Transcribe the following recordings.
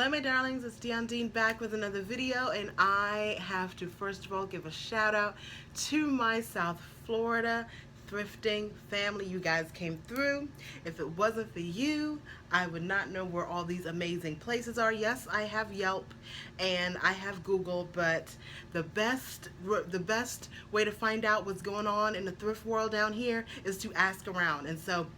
Hello my darlings, it's Dean back with another video, and I have to first of all give a shout out to my South Florida thrifting family. You guys came through. If it wasn't for you, I would not know where all these amazing places are. Yes, I have Yelp and I have Google, but the best way to find out what's going on in the thrift world down here is to ask around. And so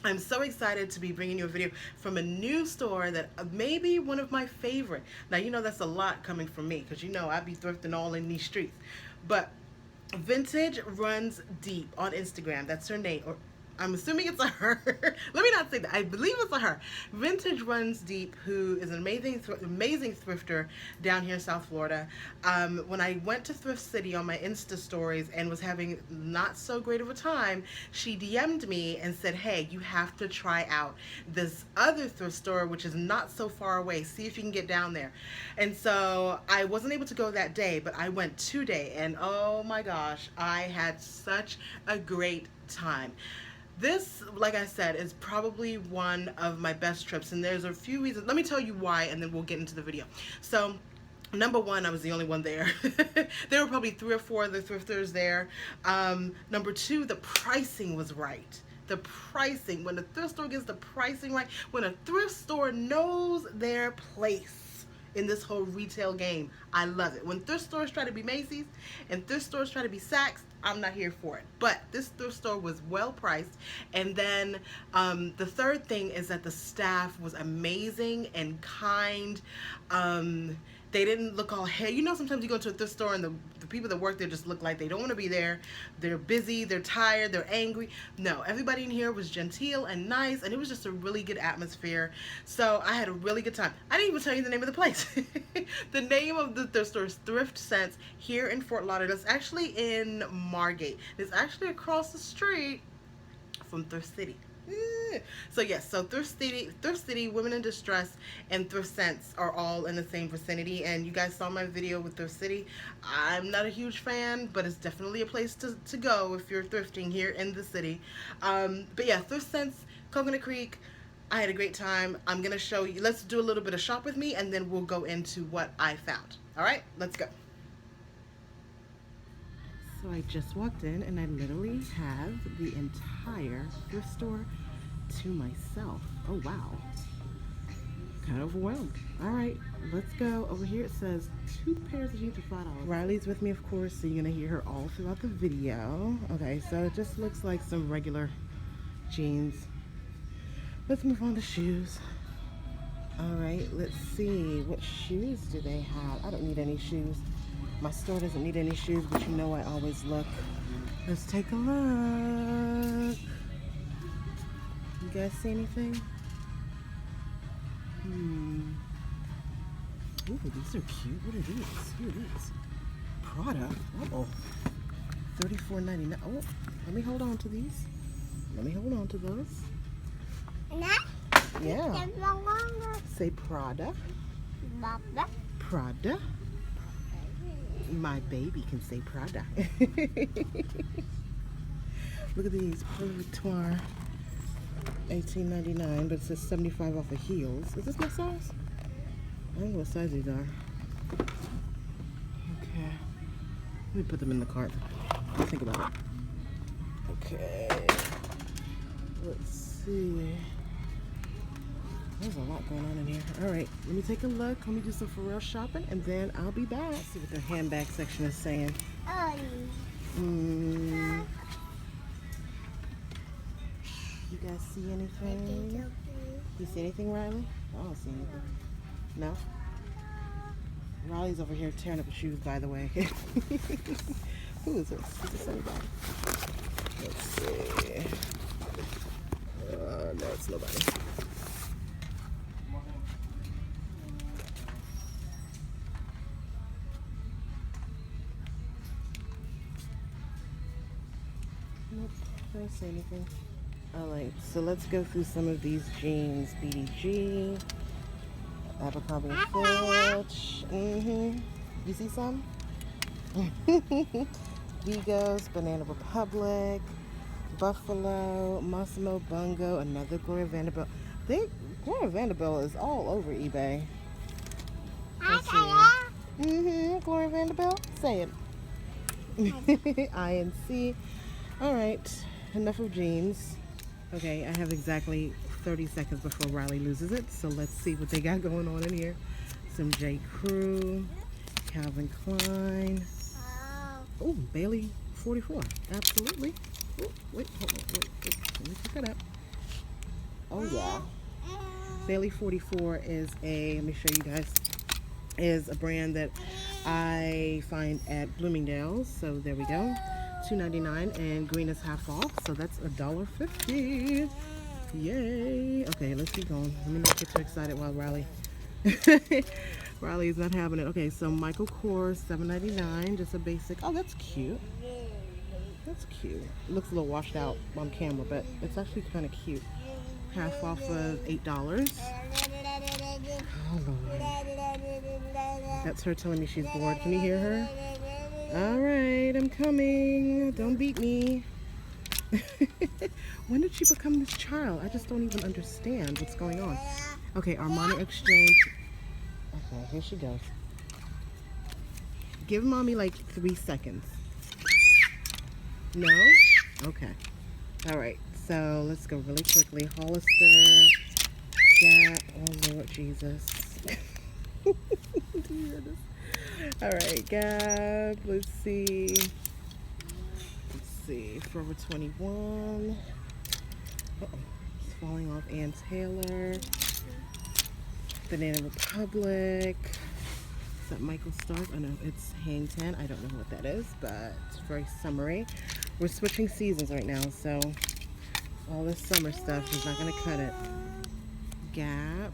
I'm so excited to be bringing you a video from a new store that may be one of my favorite. Now, you know that's a lot coming from me because you know I be thrifting all in these streets. But Vintage Runs Deep on Instagram, that's her name, or I'm assuming it's a her. Let me not say that. I believe it's a her. Vintage Runs Deep, who is an amazing thrifter down here in South Florida. When I went to Thrift City on my Insta stories and was having not so great of a time, she DM'd me and said, hey, you have to try out this other thrift store, which is not so far away. See if you can get down there. And so I wasn't able to go that day, but I went today, and oh my gosh, I had such a great time. This, like I said, is probably one of my best trips, and there's a few reasons. Let me tell you why, and then we'll get into the video. So, number one, I was the only one there. There were probably 3 or 4 other thrifters there. Number two, the pricing was right. The pricing, when a thrift store gets the pricing right, when a thrift store knows their place in this whole retail game, I love it. When thrift stores try to be Macy's and thrift stores try to be Saks, I'm not here for it. But this thrift store was well priced. And then the third thing is that the staff was amazing and kind. They didn't look all hey. You know, sometimes you go to a thrift store and the people that work there just look like they don't want to be there. They're busy, they're tired, they're angry. No, everybody in here was genteel and nice, and it was just a really good atmosphere. So I had a really good time. I didn't even tell you the name of the place. The name of the thrift store is Thrift Sense here in Fort Lauderdale. It's actually in Margate. It's actually across the street from Thrift City. So yes, so Thrift City, Women in Distress, and Thrift Sense are all in the same vicinity. And you guys saw my video with Thrift City. I'm not a huge fan, but it's definitely a place to go if you're thrifting here in the city. But yeah, Thrift Sense, Coconut Creek. I had a great time. I'm gonna show you. Let's do a little bit of shop with me, and then we'll go into what I found. All right, let's go. So I just walked in and I literally have the entire thrift store to myself. Oh wow. Kind of overwhelmed. Alright, let's go. Over here it says 2 pairs of jeans for $5. Riley's with me, of course, so you're gonna hear her all throughout the video. Okay, so it just looks like some regular jeans. Let's move on to shoes. Alright, let's see. What shoes do they have? I don't need any shoes. My store doesn't need any shoes, but you know I always look. Let's take a look. You guys see anything? Ooh, these are cute. What are these? What are these? Prada. Uh-oh. $34.99. Oh, let me hold on to these. Let me hold on to those. Yeah. Say Prada. Prada. My baby can say Prada. Look at these. Louis Vuitton. $18.99, but it says 75 off of heels. Is this my size? I don't know what size these are. Okay. Let me put them in the cart. Think about it. Okay. Let's see. There's a lot going on in here. Alright, let me take a look. Let me do some for real shopping, and then I'll be back. Let's see what the handbag section is saying. You guys see anything? You see anything, Riley? I don't see anything. No? Riley's over here tearing up her shoes, by the way. Who is this? Is this anybody? Let's see. No, it's nobody. Nope, I don't see anything. Alright, so let's go through some of these jeans. BDG, Abercrombie & Fitch. You see some? Vigos, Banana Republic, Buffalo, Massimo Bungo, another Gloria Vanderbilt. Gloria Vanderbilt is all over eBay. Let's see. Gloria Vanderbilt, say it. INC. All right, enough of jeans. Okay, I have exactly 30 seconds before Riley loses it, so let's see what they got going on in here. Some J. Crew, Calvin Klein. Oh, Bailey 44. Absolutely. Oh, wait, hold on, wait. Let me pick that up. Oh yeah. Bailey 44 is let me show you guys, is a brand that I find at Bloomingdale's. So there we go. $2.99 and green is half off, so that's $1.50. Yay. Okay, let's keep going. Let me not get too excited while Riley's not having it. Okay, so Michael Kors, $7.99, just a basic. Oh, that's cute. That's cute. It looks a little washed out on camera, but it's actually kind of cute. Half off of $8. Oh, Lord. That's her telling me she's bored. Can you hear her? All right, I'm coming. Don't beat me. When did she become this child? I just don't even understand what's going on. Okay, Armani Exchange. Okay, here she goes. Give mommy like 3 seconds. No? Okay. All right, so let's go really quickly. Hollister, Gap. Oh, Lord Jesus. Do you hear this? All right, Gap. Let's see. Forever 21. Uh-oh. It's falling off. Ann Taylor. Banana Republic. Is that Michael Stars? Oh no, it's Hang 10. I don't know what that is, but it's very summery. We're switching seasons right now, so all this summer stuff is not going to cut it. Gap.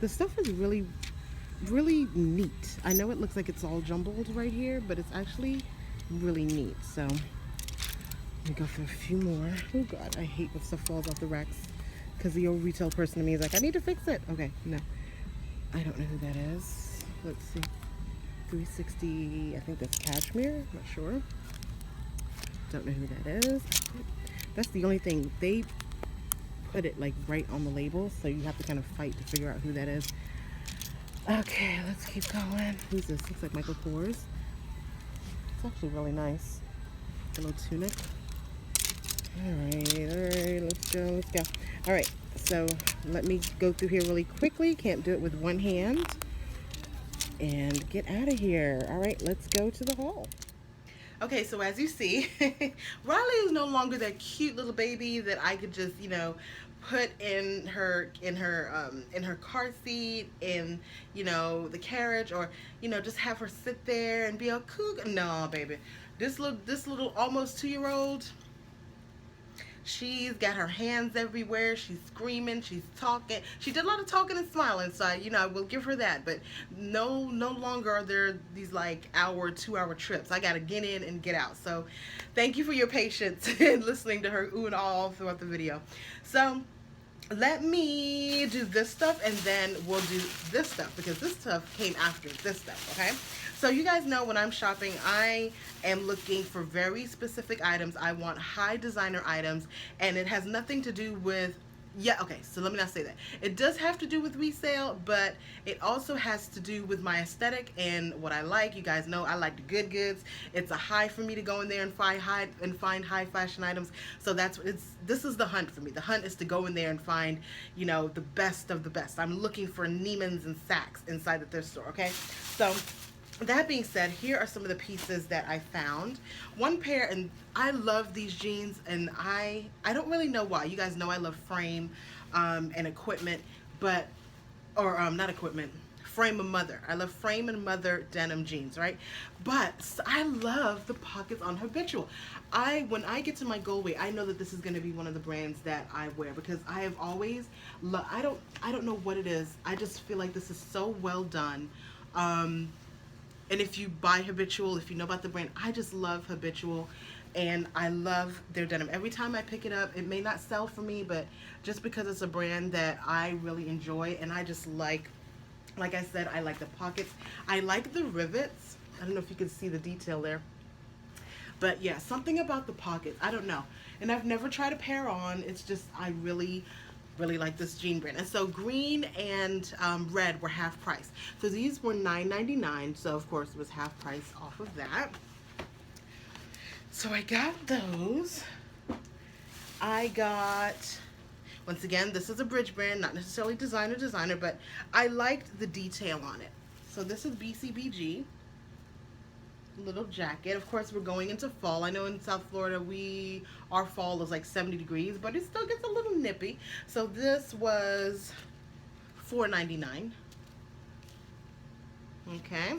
The stuff is really, really neat. I know it looks like it's all jumbled right here, but it's actually really neat. So let me go for a few more. Oh God, I hate when stuff falls off the racks, because the old retail person to me is like, I need to fix it. Okay, no, I don't know who that is. Let's see. 360, I think that's Cashmere. Not sure. Don't know who that is. That's the only thing. They put it like right on the label, so you have to kind of fight to figure out who that is. Okay, let's keep going. Who's this? Looks like Michael Kors. It's actually really nice. A little tunic. Alright, let's go. Alright, so let me go through here really quickly. Can't do it with one hand. And get out of here. Alright, let's go to the haul. Okay, so as you see, Riley is no longer that cute little baby that I could just, put in her car seat, in the carriage, or just have her sit there and be a kook. No, baby, this little almost 2-year-old, she's got her hands everywhere. She's screaming. She's talking. She did a lot of talking and smiling, so I will give her that. But no longer are there these like 2-hour trips. I gotta get in and get out. So, thank you for your patience in listening to her ooh and all throughout the video. So, let me do this stuff, and then we'll do this stuff, because this stuff came after this stuff. Okay. So you guys know when I'm shopping, I am looking for very specific items. I want high designer items, and it has nothing to do with, okay, so let me not say that. It does have to do with resale, but it also has to do with my aesthetic and what I like. You guys know I like the good goods. It's a high for me to go in there and find high fashion items. So this is the hunt for me. The hunt is to go in there and find, the best of the best. I'm looking for Neiman's and Saks inside the thrift store, okay? So that being said, here are some of the pieces that I found. One pair, and I love these jeans, and I don't really know why. You guys know I love frame and equipment, not equipment, frame and mother. I love frame and mother denim jeans, right? But I love the pockets on Habitual. When I get to my goal weight, I know that this is going to be one of the brands that I wear, because I have always I don't know what it is. I just feel like this is so well done. And if you buy Habitual, if you know about the brand, I just love Habitual, and I love their denim. Every time I pick it up, it may not sell for me, but just because it's a brand that I really enjoy, and I just like I said, I like the pockets. I like the rivets. I don't know if you can see the detail there. But yeah, something about the pockets, I don't know. And I've never tried a pair on. It's just, I really really like this jean brand. And so green and red were half price. So these were $9.99. So of course it was half price off of that. So I got those. I got, once again, this is a bridge brand, not necessarily designer, but I liked the detail on it. So this is BCBG. Little jacket. Of course, we're going into fall. I know in South Florida our fall is like 70 degrees, but it still gets a little nippy. So this was $4.99. Okay.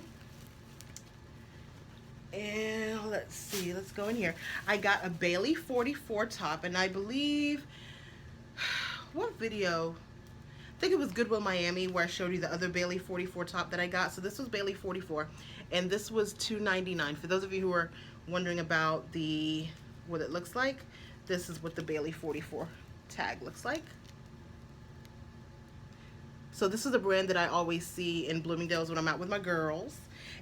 And let's see, let's go in here. I got a Bailey 44 top, and I believe, what video? I think it was Goodwill Miami where I showed you the other Bailey 44 top that I got. So this was Bailey 44, and this was $2.99. For those of you who are wondering about what it looks like, this is what the Bailey 44 tag looks like. So this is a brand that I always see in Bloomingdale's when I'm out with my girls.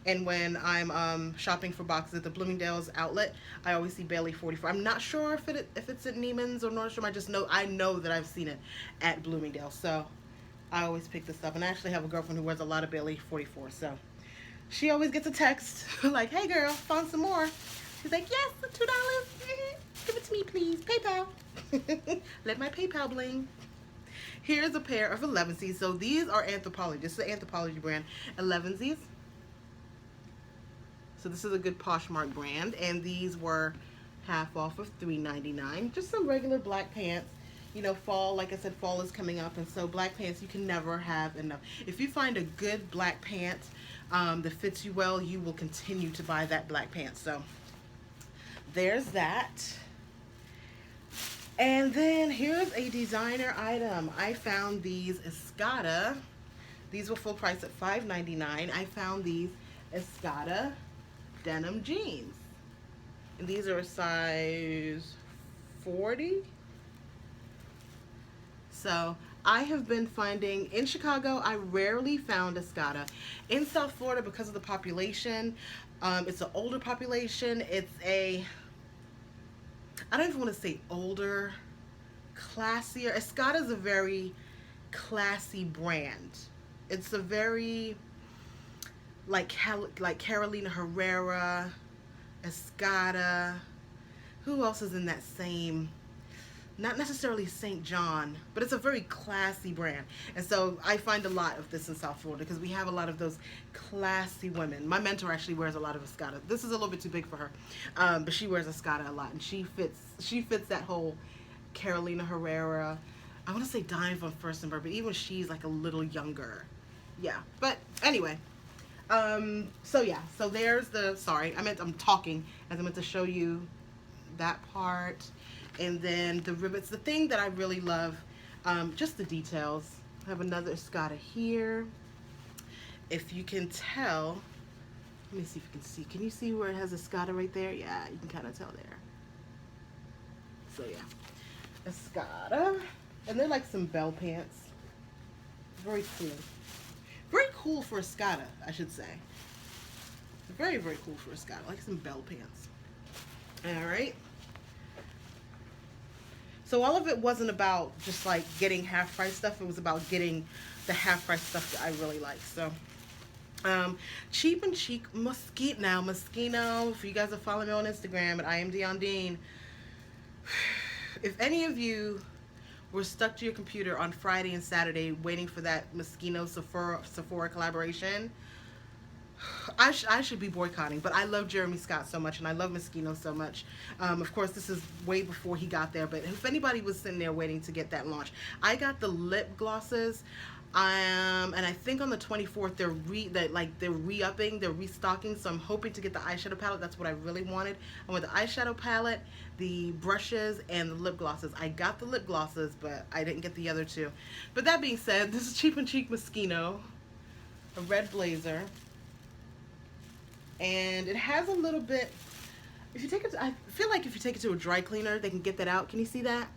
And when I'm shopping for boxes at the Bloomingdale's outlet, I always see Bailey 44. I'm not sure if it's at Neiman's or Nordstrom. I know that I've seen it at Bloomingdale's. So I always pick this up. And I actually have a girlfriend who wears a lot of Bailey 44. So she always gets a text like, "Hey girl, found some more." She's like, "Yes, $2. Give it to me, please. PayPal." Let my PayPal bling. Here's a pair of 11sies. So these are Anthropologie. This is the Anthropologie brand 11sies. So this is a good Poshmark brand, and these were half off of $3.99. Just some regular black pants. You know, fall, like I said, fall is coming up, and so black pants, you can never have enough. If you find a good black pant that fits you well, you will continue to buy that black pant. So there's that. And then here's a designer item. I found these Escada. These were full price at $5.99. I found these Escada denim jeans. And these are a size 40. So I have been finding, in Chicago, I rarely found Escada. In South Florida, because of the population, it's an older population. It's I don't even want to say older, classier. Escada is a very classy brand. It's a very, like Carolina Herrera, Escada. Who else is in that same, not necessarily St. John, but it's a very classy brand. And so I find a lot of this in South Florida because we have a lot of those classy women. My mentor actually wears a lot of Escada. This is a little bit too big for her, but she wears Escada a lot, and she fits that whole Carolina Herrera. I want to say Diane von Furstenberg, but even she's like a little younger. Yeah, but anyway. So yeah, so there's I'm talking as I meant to show you that part. And then the rivets, the thing that I really love, just the details. I have another Escada here. If you can tell, let me see if you can see. Can you see where it has Escada right there? Yeah, you can kind of tell there. So yeah, Escada. And they're like some bell pants. Very cool. Very cool for Escada, I should say. Very, very cool for Escada. Like some bell pants. Alright. So all of it wasn't about just like getting half price stuff. It was about getting the half price stuff that I really like. So Cheap and Chic Moschino. If you guys are following me on Instagram at IamDionDean, if any of you were stuck to your computer on Friday and Saturday waiting for that Moschino Sephora collaboration, I should be boycotting, but I love Jeremy Scott so much, and I love Moschino so much. Of course, this is way before he got there, but if anybody was sitting there waiting to get that launch, I got the lip glosses, and I think on the 24th they're re-upping, they're restocking, so I'm hoping to get the eyeshadow palette. That's what I really wanted. I want the eyeshadow palette, the brushes, and the lip glosses. I got the lip glosses, but I didn't get the other two. But that being said, this is Cheap and Chic Moschino, a red blazer. And it has a little bit, if you take it, I feel like if you take it to a dry cleaner, they can get that out. Can you see that?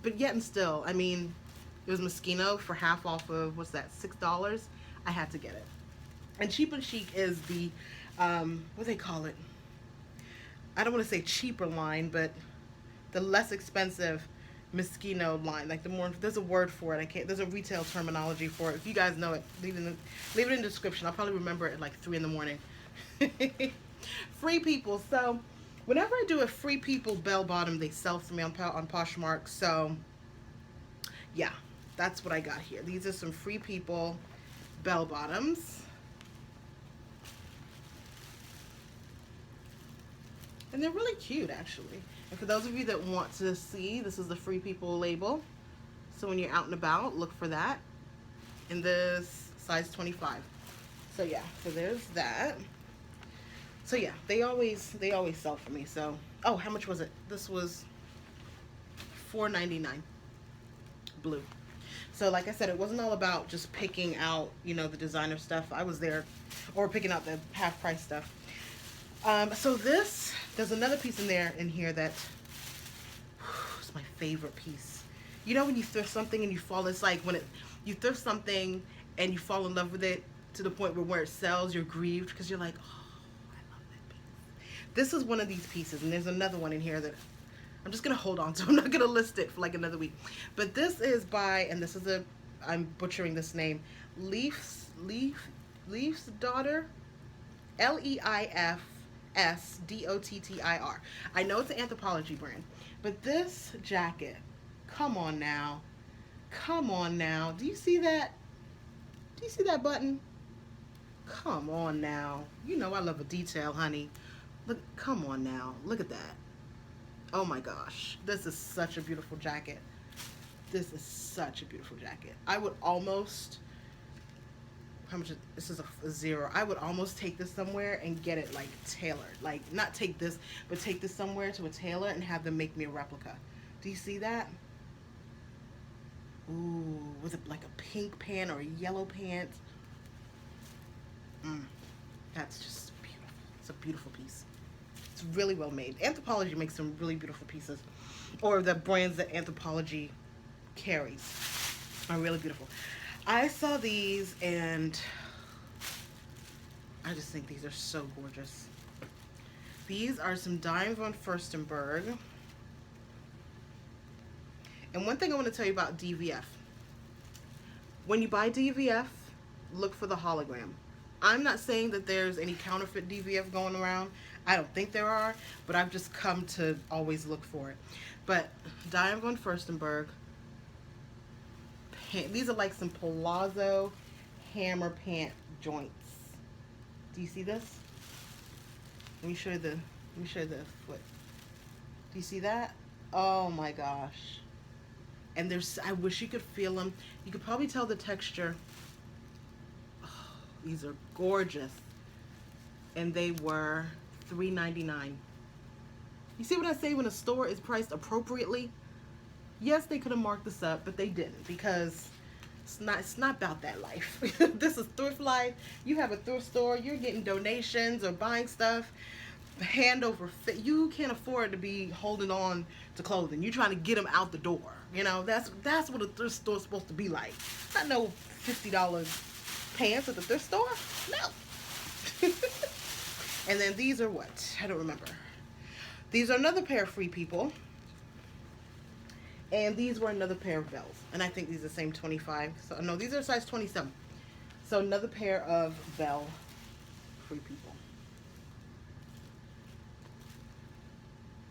But yet and still, I mean, it was Moschino for half off of, what's that, $6? I had to get it. And Cheap and Chic is the, what do they call it? I don't want to say cheaper line, but the less expensive Moschino line, like the more, there's a word for it. I can't. There's a retail terminology for it. If you guys know it, leave it in the description. I'll probably remember it at like 3 in the morning. Free People. So whenever I do a Free People bell bottom, they sell for me on Poshmark. So yeah, that's what I got here. These are some Free People bell bottoms. And they're really cute, actually. And for those of you that want to see, this is the Free People label. So when you're out and about, look for that. In this size 25. So yeah, so there's that. So yeah, they always sell for me. So, oh, how much was it? This was $4.99. Blue. So like I said, it wasn't all about just picking out, you know, the designer stuff. I was there, or picking out the half price stuff. So there's another piece in here that is my favorite piece. You know when you thrift something and you fall, it's like when you thrift something and you fall in love with it to the point where it sells, you're grieved because you're like, oh, I love that piece. This is one of these pieces, and there's another one in here that I'm just going to hold on to. I'm not going to list it for like another week. But this is by, and this is I'm butchering this name, Leif's Daughter, LEIFSDOTTIR. I know it's an Anthropologie brand, but this jacket, come on now. Come on now. Do you see that? Do you see that button? Come on now. You know I love a detail, honey. Look, come on now. Look at that. Oh my gosh. This is such a beautiful jacket. This is such a beautiful jacket. I would almost, how much is, this is a 0. I would almost take this somewhere and get it like tailored. Like not take this, but take this somewhere to a tailor and have them make me a replica. Do you see that? Ooh, with like a pink pant or a yellow pant. That's just beautiful. It's a beautiful piece. It's really well made. Anthropologie makes some really beautiful pieces, or the brands that Anthropologie carries are really beautiful. I saw these and I just think these are so gorgeous. These are some Dime von Furstenberg. And one thing I want to tell you about DVF. When you buy DVF, look for the hologram. I'm not saying that there's any counterfeit DVF going around. I don't think there are, but I've just come to always look for it. But Dime von Furstenberg. These are like some palazzo hammer pant joints. Do you see this? Let me show you the foot. Do you see that? Oh my gosh. And there's, I wish you could feel them. You could probably tell the texture. Oh, these are gorgeous. And they were $3.99. You see what I say when a store is priced appropriately? Yes, they could have marked this up, but they didn't, because it's not about that life. This is thrift life. You have a thrift store, you're getting donations or buying stuff hand over fist. You can't afford to be holding on to clothing. You're trying to get them out the door. You know, that's what a thrift store is supposed to be like. Not no $50 pants at the thrift store. No. And then these are what? I don't remember. These are another pair of Free People. And these were another pair of bells. And I think these are the same 25. So no, these are size 27. So another pair of bell Free People.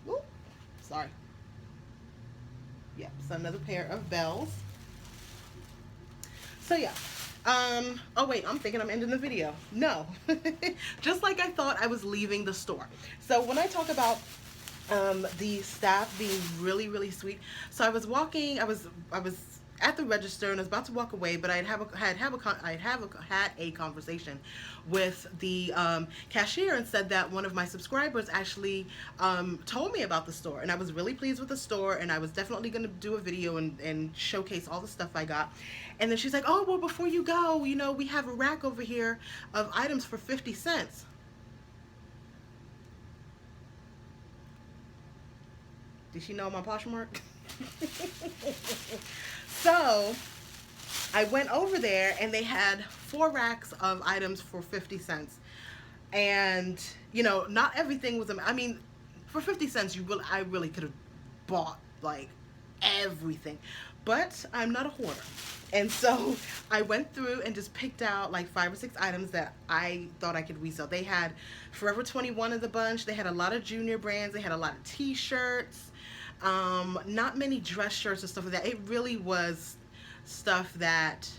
Ooh, sorry. Yep, so another pair of bells. So yeah. Oh wait, I'm thinking I'm ending the video. No. Just like I thought, I was leaving the store. So when I talk about the staff being really, really sweet. So I was walking, I was at the register and I was about to walk away, but I'd had a conversation with the cashier and said that one of my subscribers actually told me about the store, and I was really pleased with the store, and I was definitely going to do a video and showcase all the stuff I got. And then she's like, oh, well, before you go, you know, we have a rack over here of items for 50 cents. Did she know my Poshmark? So I went over there and they had 4 racks of items for 50 cents. And, you know, not everything was, I mean, for 50 cents, I really could have bought like everything. But I'm not a hoarder. And so I went through and just picked out like 5 or 6 items that I thought I could resell. They had Forever 21 in the bunch. They had a lot of junior brands. They had a lot of t-shirts. Not many dress shirts and stuff like that. It really was stuff that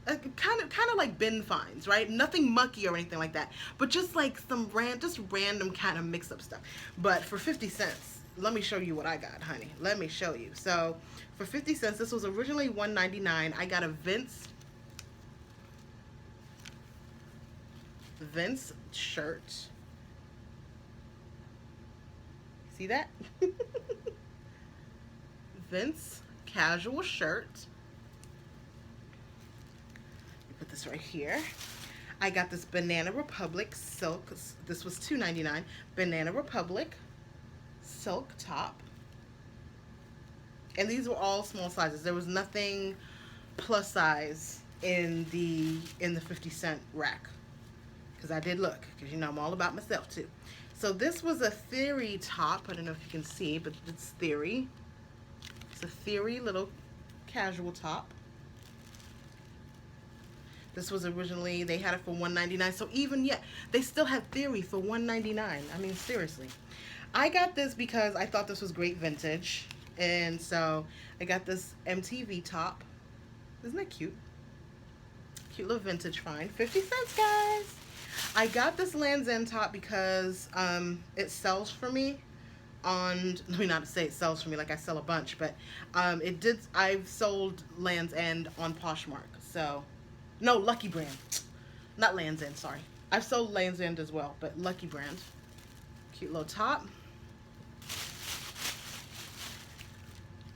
kind of like bin finds, right? Nothing mucky or anything like that, but just like some random kind of mix up stuff. But for 50 cents, let me show you what I got, honey. Let me show you. So for 50 cents, this was originally $1.99. I got a Vince shirt. See that? Vince casual shirt. Put this right here. I got this Banana Republic silk. This was $2.99. Banana Republic silk top. And these were all small sizes. There was nothing plus size in the 50-cent rack. Because I did look. Because you know I'm all about myself too. So this was a Theory top. I don't know if you can see, but it's Theory. It's a Theory little casual top. This was originally, they had it for $1.99. So even yet, they still had Theory for $1.99. I mean, seriously. I got this because I thought this was great vintage. And so I got this MTV top. Isn't that cute? Cute little vintage find. 50 cents, guys. I got this Land's End top because it sells for me on, let me not say it sells for me like I sell a bunch, but I've sold Land's End on Poshmark. So, no, Lucky Brand. Not Land's End, sorry. I've sold Land's End as well, but Lucky Brand. Cute little top.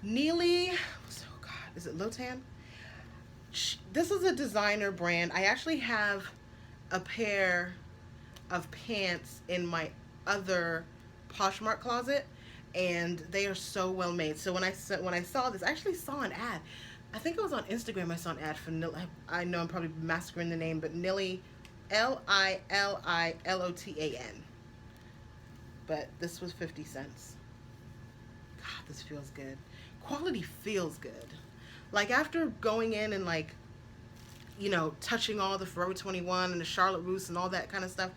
Neely, oh God, is it Lotan? This is a designer brand. I actually have a pair of pants in my other Poshmark closet, and they are so well made. So when I saw this, I actually saw an ad. I think it was on Instagram. I saw an ad for Nilly. I know I'm probably massacring the name, but Nilly, Lillilotan. But this was 50 cents. God, this feels good. Quality feels good. Like after going in and like, you know, touching all the Forever 21 and the Charlotte Russe and all that kind of stuff,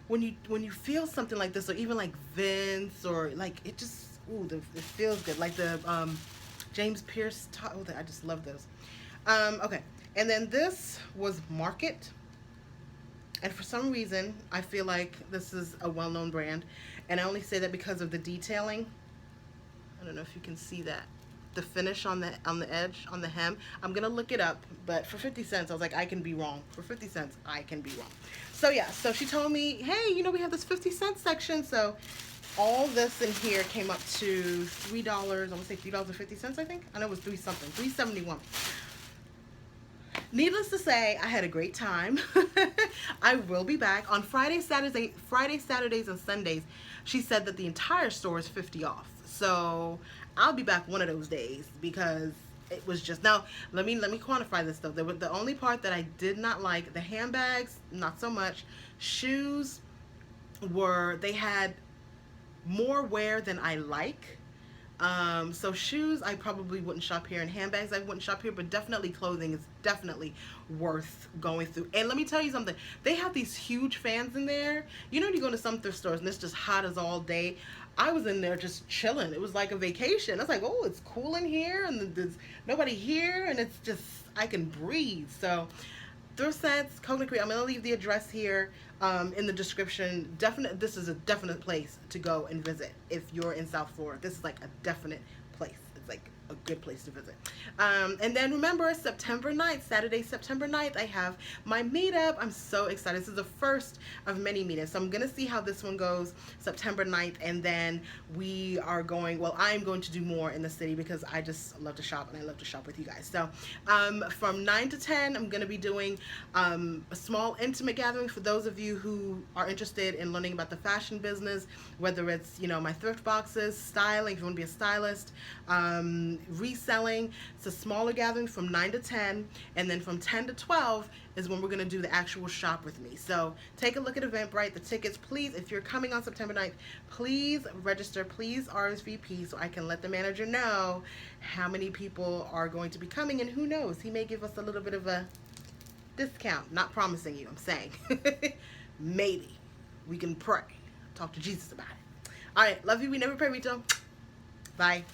when you feel something like this, or even like Vince, or like it just, ooh, it feels good. Like the James Pierce top, oh, I just love those. Okay, and then this was Margate, and for some reason I feel like this is a well-known brand, and I only say that because of the detailing. I don't know if you can see that. The finish on the edge, on the hem. I'm gonna look it up, but for 50 cents, I was like, I can be wrong. For 50 cents, I can be wrong. So yeah, so she told me, hey, you know, we have this 50-cent section. So all this in here came up to $3. I want to say $3.50, I think. I know it was $3 something, $3.71. Needless to say, I had a great time. I will be back on Friday, Saturdays, and Sundays. She said that the entire store is 50 off. So I'll be back one of those days because it was just, now let me quantify this though. The only part that I did not like, the handbags, not so much. Shoes they had more wear than I like. So shoes I probably wouldn't shop here, and handbags I wouldn't shop here, but definitely clothing is definitely worth going through. And let me tell you something, they have these huge fans in there. You know, you go to some thrift stores and it's just hot as all day. I was in there just chilling. It was like a vacation. I was like, oh, it's cool in here, and there's nobody here, and it's just, I can breathe. So Thrift Sets, Coconut Creek. I'm gonna leave the address here in the description. This is a definite place to go and visit if you're in South Florida. This is like a definite place. It's like a good place to visit. And then remember, September 9th, Saturday, September 9th, I have my meetup. I'm so excited. This is the first of many meetups. So I'm going to see how this one goes September 9th. And then we are going, well, I'm going to do more in the city because I just love to shop, and I love to shop with you guys. So from 9 to 10, I'm going to be doing a small intimate gathering for those of you who are interested in learning about the fashion business, whether it's, you know, my thrift boxes, styling, if you want to be a stylist, reselling. It's a smaller gathering from 9 to 10, and then from 10 to 12 is when we're going to do the actual shop with me. So take a look at Eventbrite. The tickets, please, if you're coming on September 9th, please register, please RSVP so I can let the manager know how many people are going to be coming, and who knows, he may give us a little bit of a discount. Not promising you, I'm saying. Maybe. We can pray. Talk to Jesus about it. All right, love you. We never pray, Rito. Bye.